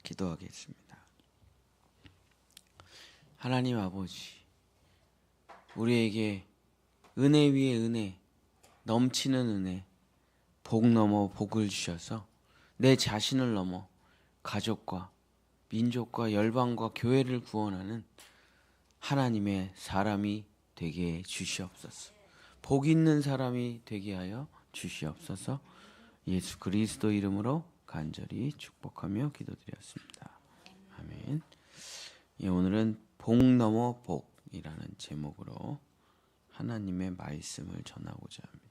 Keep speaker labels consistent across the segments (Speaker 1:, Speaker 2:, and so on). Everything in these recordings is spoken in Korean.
Speaker 1: 기도하겠습니다. 하나님 아버지, 우리에게 은혜 위에 은혜, 넘치는 은혜, 복 넘어 복을 주셔서 내 자신을 넘어 가족과 민족과 열방과 교회를 구원하는 하나님의 사람이 되게 해 주시옵소서. 복 있는 사람이 되게 하여 주시옵소서. 예수 그리스도 이름으로 간절히 축복하며 기도드렸습니다. 아멘. 오늘은 복 넘어 복이라는 제목으로 하나님의 말씀을 전하고자 합니다.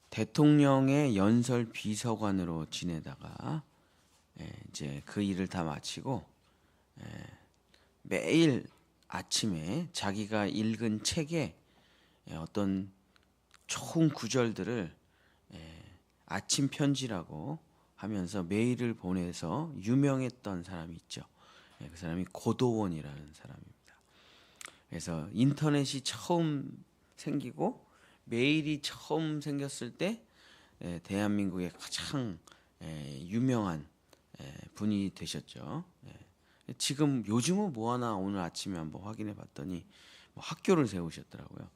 Speaker 1: 대통령의 연설 비서관으로 지내다가 이제 그 일을 다 마치고 매일 아침에 자기가 읽은 책에 어떤 좋은 구절들을 아침 편지라고 하면서 메일을 보내서 유명했던 사람이 있죠. 그 사람이 고도원이라는 사람입니다. 그래서 인터넷이 처음 생기고 메일이 처음 생겼을 때 대한민국의 가장 유명한 분이 되셨죠. 지금 요즘은 뭐 하나 오늘 아침에 한번 확인해 봤더니 뭐 학교를 세우셨더라고요.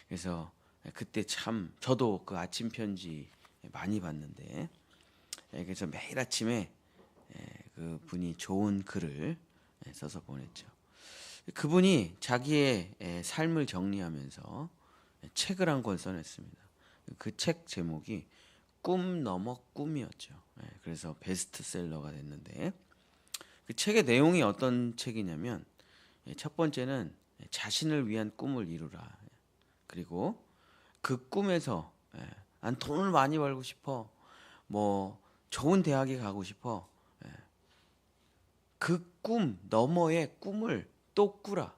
Speaker 1: 그래서 그때 참 저도 그 아침 편지 많이 봤는데, 그래서 매일 아침에 그 분이 좋은 글을 써서 보냈죠. 그분이 자기의 삶을 정리하면서 책을 한 권 써냈습니다. 그 책 제목이 꿈 넘어 꿈이었죠. 그래서 베스트셀러가 됐는데, 그 책의 내용이 어떤 책이냐면, 첫 번째는 자신을 위한 꿈을 이루라. 그리고 그 꿈에서 난 돈을 많이 벌고 싶어, 뭐 좋은 대학에 가고 싶어, 그 꿈 너머의 꿈을 또 꾸라.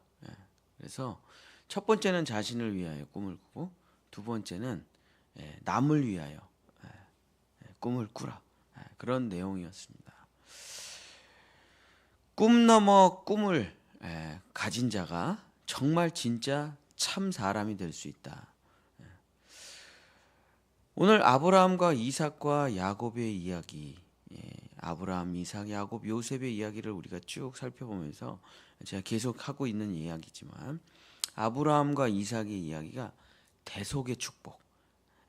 Speaker 1: 그래서 첫 번째는 자신을 위하여 꿈을 꾸고, 두 번째는 남을 위하여 꿈을 꾸라. 그런 내용이었습니다. 꿈 넘어 꿈을 가진 자가 정말 진짜 참 사람이 될 수 있다. 오늘 아브라함과 이삭과 야곱의 이야기, 아브라함, 이삭, 야곱, 요셉의 이야기를 우리가 쭉 살펴보면서 제가 계속 하고 있는 이야기지만, 아브라함과 이삭의 이야기가 대속의 축복,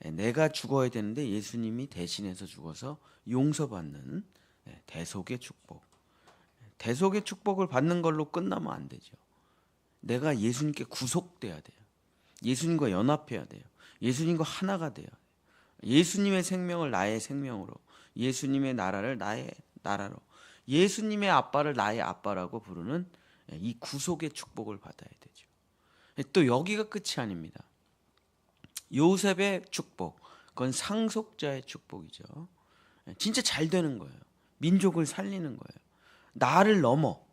Speaker 1: 내가 죽어야 되는데 예수님이 대신해서 죽어서 용서받는 대속의 축복. 대속의 축복을 받는 걸로 끝나면 안 되죠. 내가 예수님께 구속돼야 돼요. 예수님과 연합해야 돼요. 예수님과 하나가 돼요. 예수님의 생명을 나의 생명으로, 예수님의 나라를 나의 나라로, 예수님의 아빠를 나의 아빠라고 부르는 이 구속의 축복을 받아야 되죠. 또 여기가 끝이 아닙니다. 요셉의 축복, 그건 상속자의 축복이죠. 진짜 잘 되는 거예요. 민족을 살리는 거예요. 나를 넘어,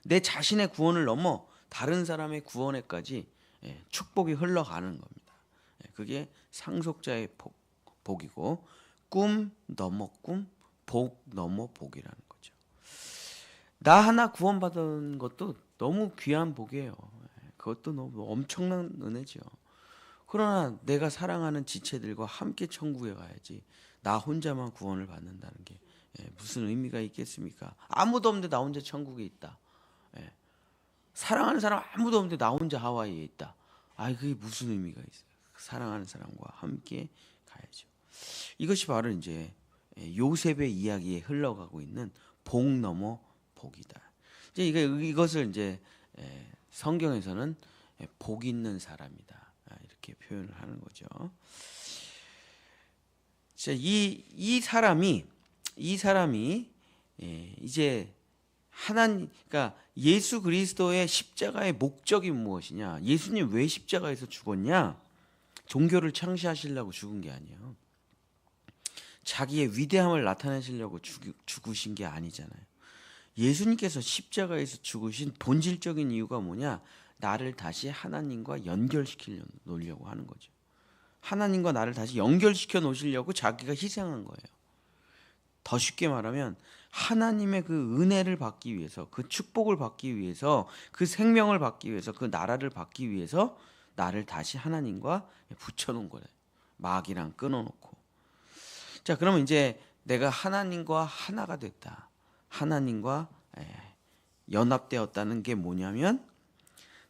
Speaker 1: 내 자신의 구원을 넘어 다른 사람의 구원에까지 축복이 흘러가는 겁니다. 그게 상속자의 복이고, 꿈 넘어 꿈, 복 넘어 복이라는 거죠. 나 하나 구원받은 것도 너무 귀한 복이에요. 그것도 너무 엄청난 은혜죠. 그러나 내가 사랑하는 지체들과 함께 천국에 가야지, 나 혼자만 구원을 받는다는 게 무슨 의미가 있겠습니까? 아무도 없는데 나 혼자 천국에 있다. 사랑하는 사람 아무도 없는데 나 혼자 하와이에 있다. 그게 무슨 의미가 있어요? 사랑하는 사람과 함께 가야죠. 이것이 바로 이제 요셉의 이야기에 흘러가고 있는 복 넘어 복이다. 이제 이것을 이제 성경에서는 복 있는 사람이다, 이렇게 표현을 하는 거죠. 자, 이 사람이 이제 그러니까 예수 그리스도의 십자가의 목적이 무엇이냐? 예수님 왜 십자가에서 죽었냐? 종교를 창시하시려고 죽은 게 아니에요. 자기의 위대함을 나타내시려고 죽으신 게 아니잖아요. 예수님께서 십자가에서 죽으신 본질적인 이유가 뭐냐? 나를 다시 하나님과 연결시켜 놓으려고 하는 거죠. 하나님과 나를 다시 연결시켜 놓으시려고 자기가 희생한 거예요. 더 쉽게 말하면 하나님의 그 은혜를 받기 위해서, 그 축복을 받기 위해서, 그 생명을 받기 위해서, 그 나라를 받기 위해서 나를 다시 하나님과 붙여놓은 거예요. 마귀랑 끊어놓고. 자, 그러면 이제 내가 하나님과 하나가 됐다. 하나님과 연합되었다는 게 뭐냐면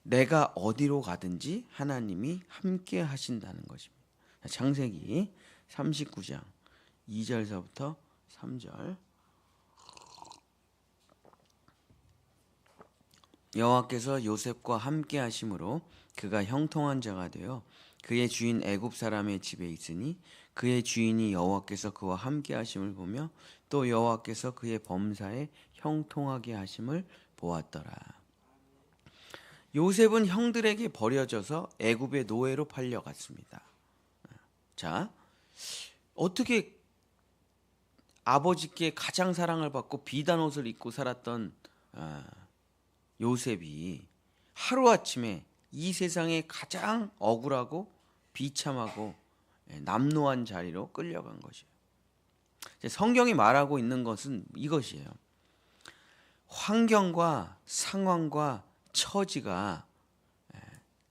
Speaker 1: 내가 어디로 가든지 하나님이 함께 하신다는 것입니다. 창세기 39장 2절서부터 3절. 여호와께서 요셉과 함께 하심으로 그가 형통한 자가 되어 그의 주인 애굽 사람의 집에 있으니 그의 주인이 여호와께서 그와 함께 하심을 보며 또 여호와께서 그의 범사에 형통하게 하심을 보았더라. 요셉은 형들에게 버려져서 애굽의 노예로 팔려갔습니다. 자, 어떻게 아버지께 가장 사랑을 받고 비단 옷을 입고 살았던 요셉이 하루아침에 이 세상에 가장 억울하고 비참하고 남노한 자리로 끌려간 것이에요. 성경이 말하고 있는 것은 이것이에요. 환경과 상황과 처지가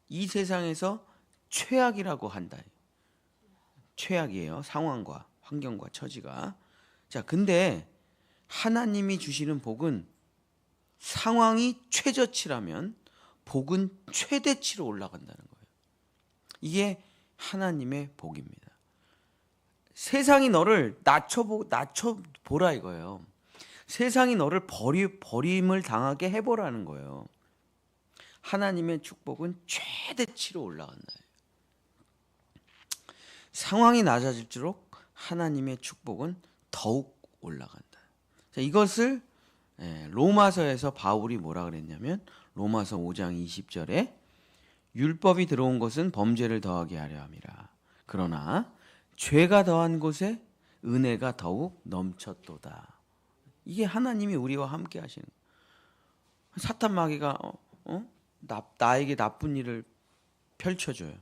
Speaker 1: 이 세상에서 최악이라고 한다. 최악이에요. 상황과 환경과 처지가. 자, 근데 하나님이 주시는 복은 상황이 최저치라면 복은 최대치로 올라간다는 거예요. 이게 하나님의 복입니다. 세상이 너를 낮춰보라 이거예요. 세상이 너를 버림을 당하게 해보라는 거예요. 하나님의 축복은 최대치로 올라간다. 상황이 낮아질수록 하나님의 축복은 더욱 올라간다. 자, 이것을 로마서에서 바울이 뭐라 그랬냐면 로마서 5장 20절에 율법이 들어온 것은 범죄를 더하게 하려 함이라. 그러나 죄가 더한 곳에 은혜가 더욱 넘쳤도다. 이게 하나님이 우리와 함께 하시는 거예요. 사탄 마귀가 나에게 나쁜 일을 펼쳐줘요.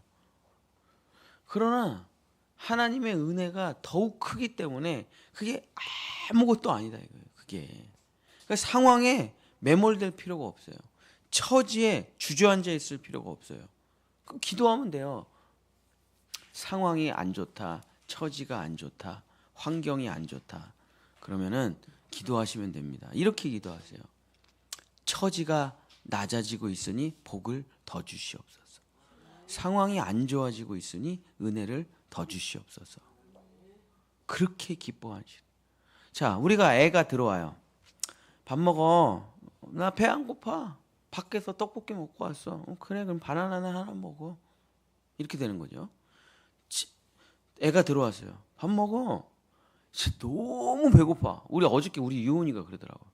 Speaker 1: 그러나 하나님의 은혜가 더욱 크기 때문에 그게 아무것도 아니다 이거예요. 그게 그러니까 상황에 매몰될 필요가 없어요. 처지에 주저앉아 있을 필요가 없어요. 그럼 기도하면 돼요. 상황이 안 좋다, 처지가 안 좋다, 환경이 안 좋다. 그러면은 기도하시면 됩니다. 이렇게 기도하세요. 처지가 낮아지고 있으니 복을 더 주시옵소서. 상황이 안 좋아지고 있으니 은혜를 더 주시옵소서. 그렇게 기뻐하시는. 자, 우리가 애가 들어와요. 밥 먹어. 나 배 안 고파. 밖에서 떡볶이 먹고 왔어. 그래, 그럼 바나나 하나 먹어. 이렇게 되는 거죠. 애가 들어왔어요. 밥 먹어. 너무 배고파. 어저께 우리 유은이가 그러더라고.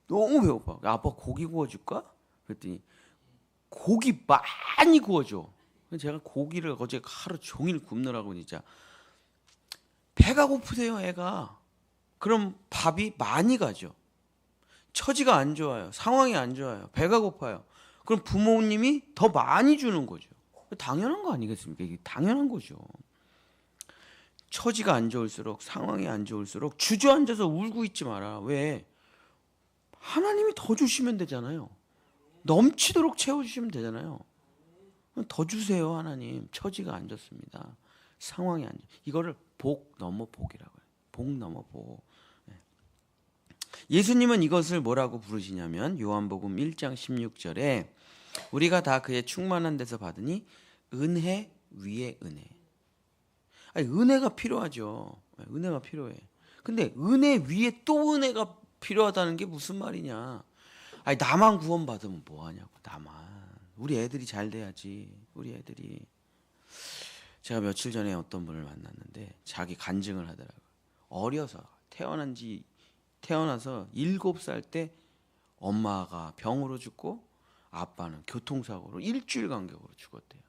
Speaker 1: 너무 배고파. 아빠 고기 구워줄까? 그랬더니 고기 많이 구워줘. 제가 고기를 어제 하루 종일 굽느라고 진짜 배가 고프세요, 애가. 그럼 밥이 많이 가죠. 처지가 안 좋아요. 상황이 안 좋아요. 배가 고파요. 그럼 부모님이 더 많이 주는 거죠. 당연한 거 아니겠습니까? 이게 당연한 거죠. 처지가 안 좋을수록 상황이 안 좋을수록 주저앉아서 울고 있지 마라. 왜? 하나님이 더 주시면 되잖아요. 넘치도록 채워주시면 되잖아요. 더 주세요, 하나님. 처지가 안 좋습니다. 상황이 안 좋. 이거를 복 넘어 복이라고 해요. 복 넘어 복. 예수님은 이것을 뭐라고 부르시냐면 요한복음 1장 16절에 우리가 다 그의 충만한 데서 받으니 은혜 위에 은혜. 아니, 은혜가 필요하죠. 은혜가 필요해. 근데 은혜 위에 또 은혜가 필요하다는 게 무슨 말이냐? 아니, 나만 구원받으면 뭐하냐고. 나만. 우리 애들이 잘 돼야지. 우리 애들이. 제가 며칠 전에 어떤 분을 만났는데 자기 간증을 하더라고요. 어려서 태어나서 7살 때 엄마가 병으로 죽고 아빠는 교통사고로 일주일 간격으로 죽었대요.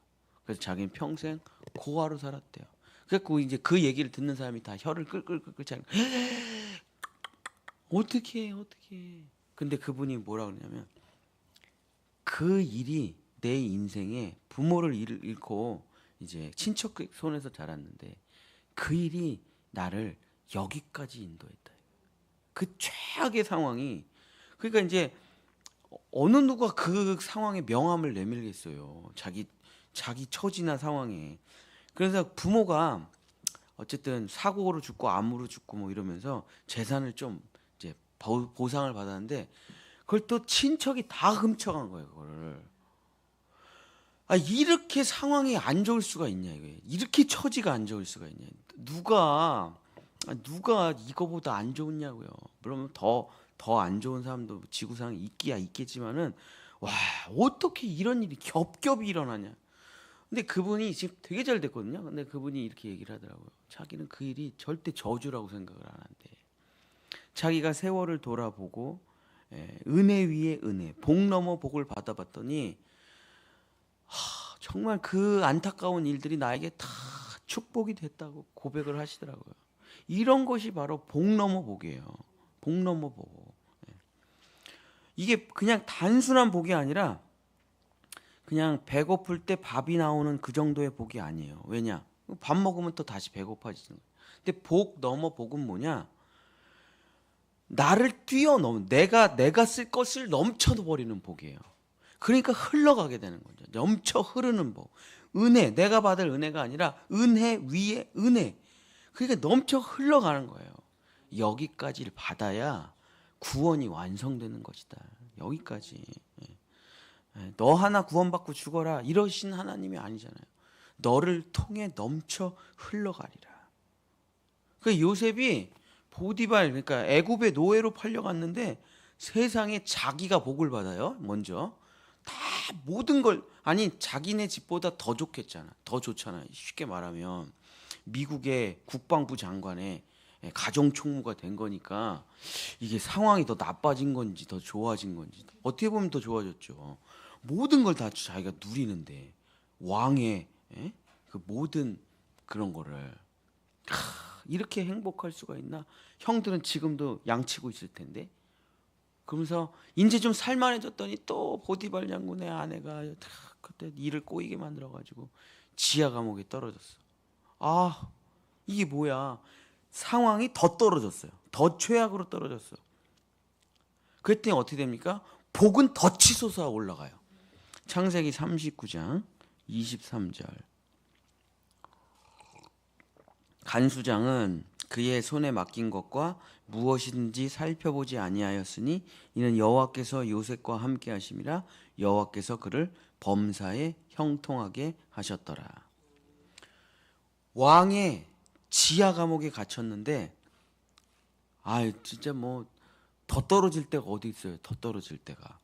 Speaker 1: 그래서 자기는 평생 고아로 살았대요. 그래서 이제 그 얘기를 듣는 사람이 다 혀를 끌끌끌끌 차는 어떻게. 근데 그분이 뭐라 그러냐면 그 일이 내 인생에 부모를 잃고 이제 친척 손에서 자랐는데 그 일이 나를 여기까지 인도했다. 그 최악의 상황이 그러니까 이제 어느 누가 그 상황에 명함을 내밀겠어요. 자기 처지나 상황에. 그래서 부모가 어쨌든 사고로 죽고 암으로 죽고 뭐 이러면서 재산을 좀 이제 보상을 받았는데 그걸 또 친척이 다 훔쳐간 거예요, 그거를. 이렇게 상황이 안 좋을 수가 있냐 이거예요. 이렇게 처지가 안 좋을 수가 있냐. 누가 이거보다 안 좋냐고요. 물론 더 안 좋은 사람도 지구상에 있기야 있겠지만은 와, 어떻게 이런 일이 겹겹이 일어나냐. 근데 그분이 지금 되게 잘 됐거든요. 근데 그분이 이렇게 얘기를 하더라고요. 자기는 그 일이 절대 저주라고 생각을 안 한대. 자기가 세월을 돌아보고 은혜 위에 은혜, 복 넘어 복을 받아봤더니 정말 그 안타까운 일들이 나에게 다 축복이 됐다고 고백을 하시더라고요. 이런 것이 바로 복 넘어 복이에요. 복 넘어 복. 이게 그냥 단순한 복이 아니라 그냥 배고플 때 밥이 나오는 그 정도의 복이 아니에요. 왜냐? 밥 먹으면 또 다시 배고파지는 거예요. 근데 복 넘어 복은 뭐냐? 나를 뛰어넘는 내가 쓸 것을 넘쳐버리는 복이에요. 그러니까 흘러가게 되는 거죠. 넘쳐 흐르는 복. 은혜, 내가 받을 은혜가 아니라 은혜 위에 은혜. 그러니까 넘쳐 흘러가는 거예요. 여기까지를 받아야 구원이 완성되는 것이다. 여기까지. 너 하나 구원받고 죽어라 이러신 하나님이 아니잖아요. 너를 통해 넘쳐 흘러가리라. 그 요셉이 보디발 그러니까 애굽의 노예로 팔려갔는데 세상에 자기가 복을 받아요. 먼저 다 모든 걸 자기네 집보다 더 좋겠잖아. 더 좋잖아. 쉽게 말하면 미국의 국방부 장관의 가정총무가 된 거니까 이게 상황이 더 나빠진 건지 더 좋아진 건지 어떻게 보면 더 좋아졌죠. 모든 걸 다 자기가 누리는데 왕의 그 모든 그런 거를 이렇게 행복할 수가 있나? 형들은 지금도 양치고 있을 텐데. 그러면서 이제 좀 살만해졌더니 또 보디발 장군의 아내가 그때 일을 꼬이게 만들어가지고 지하 감옥에 떨어졌어. 이게 뭐야? 상황이 더 떨어졌어요. 더 최악으로 떨어졌어. 그랬더니 어떻게 됩니까? 복은 더 치솟아 올라가요. 창세기 39장 23절. 간수장은 그의 손에 맡긴 것과 무엇인지 살펴보지 아니하였으니 이는 여호와께서 요셉과 함께 하심이라 여호와께서 그를 범사에 형통하게 하셨더라. 왕의 지하 감옥에 갇혔는데 진짜 뭐 더 떨어질 데가 어디 있어요. 더 떨어질 데가.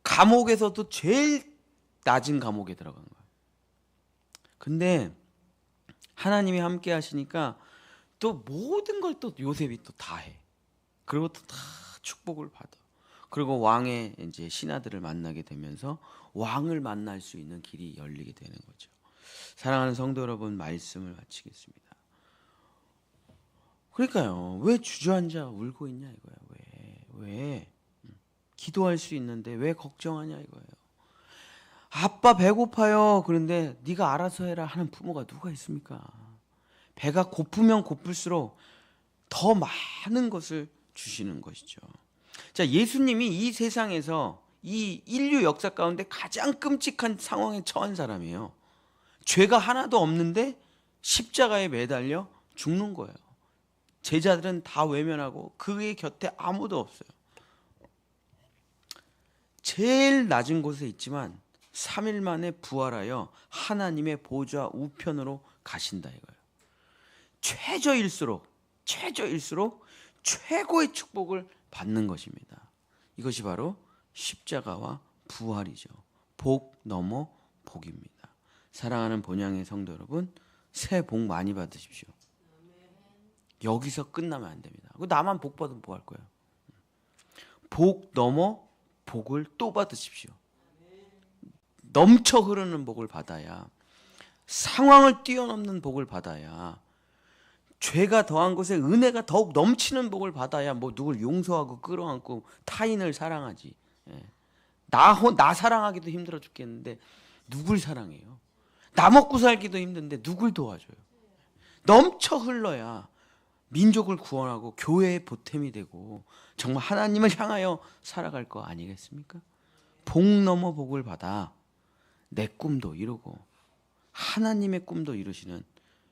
Speaker 1: 감옥에서도 제일 낮은 감옥에 들어간 거예요. 근데 하나님이 함께 하시니까 또 모든 걸 또 요셉이 또 다 해. 그리고 또 다 축복을 받아. 그리고 왕의 이제 신하들을 만나게 되면서 왕을 만날 수 있는 길이 열리게 되는 거죠. 사랑하는 성도 여러분, 말씀을 마치겠습니다. 그러니까요. 왜 주저앉아 울고 있냐 이거야. 왜? 기도할 수 있는데 왜 걱정하냐 이거예요. 아빠 배고파요. 그런데 네가 알아서 해라 하는 부모가 누가 있습니까? 배가 고프면 고플수록 더 많은 것을 주시는 것이죠. 자, 예수님이 이 세상에서 이 인류 역사 가운데 가장 끔찍한 상황에 처한 사람이에요. 죄가 하나도 없는데 십자가에 매달려 죽는 거예요. 제자들은 다 외면하고 그의 곁에 아무도 없어요. 제일 낮은 곳에 있지만 3일 만에 부활하여 하나님의 보좌 우편으로 가신다 이거예요. 최저일수록 최고의 축복을 받는 것입니다. 이것이 바로 십자가와 부활이죠. 복 넘어 복입니다. 사랑하는 본향의 성도 여러분, 새해 복 많이 받으십시오. 여기서 끝나면 안 됩니다. 나만 복 받으면 뭐 할 거예요? 복 넘어 복을 또 받으십시오. 넘쳐 흐르는 복을 받아야, 상황을 뛰어넘는 복을 받아야, 죄가 더한 곳에 은혜가 더욱 넘치는 복을 받아야 뭐 누굴 용서하고 끌어안고 타인을 사랑하지. 나 사랑하기도 힘들어 죽겠는데 누굴 사랑해요? 나 먹고 살기도 힘든데 누굴 도와줘요? 넘쳐 흘러야 민족을 구원하고 교회의 보탬이 되고 정말 하나님을 향하여 살아갈 거 아니겠습니까? 복 넘어 복을 받아 내 꿈도 이루고 하나님의 꿈도 이루시는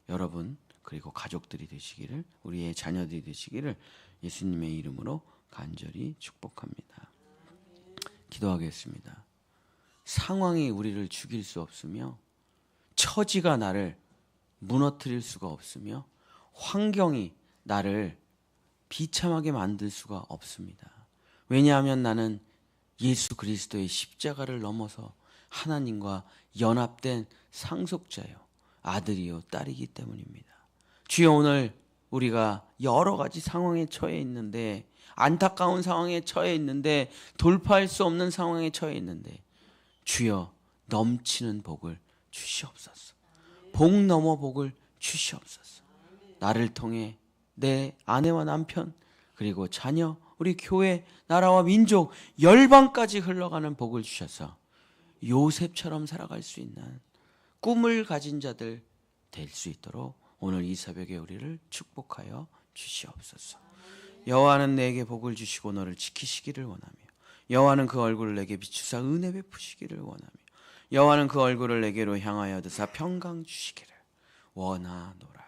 Speaker 1: 여러분, 그리고 가족들이 되시기를, 우리의 자녀들이 되시기를 예수님의 이름으로 간절히 축복합니다. 기도하겠습니다. 상황이 우리를 죽일 수 없으며 처지가 나를 무너뜨릴 수가 없으며 환경이 나를 비참하게 만들 수가 없습니다. 왜냐하면 나는 예수 그리스도의 십자가를 넘어서 하나님과 연합된 상속자요, 아들이요 딸이기 때문입니다. 주여, 오늘 우리가 여러 가지 상황에 처해 있는데, 안타까운 상황에 처해 있는데, 돌파할 수 없는 상황에 처해 있는데, 주여 넘치는 복을 주시옵소서. 복 넘어 복을 주시옵소서. 나를 통해 내 아내와 남편, 그리고 자녀, 우리 교회, 나라와 민족, 열방까지 흘러가는 복을 주셔서 요셉처럼 살아갈 수 있는 꿈을 가진 자들 될 수 있도록 오늘 이 새벽에 우리를 축복하여 주시옵소서. 여호와는 내게 복을 주시고 너를 지키시기를 원하며, 여호와는 그 얼굴을 내게 비추사 은혜 베푸시기를 원하며, 여호와는 그 얼굴을 내게로 향하여 드사 평강 주시기를 원하노라.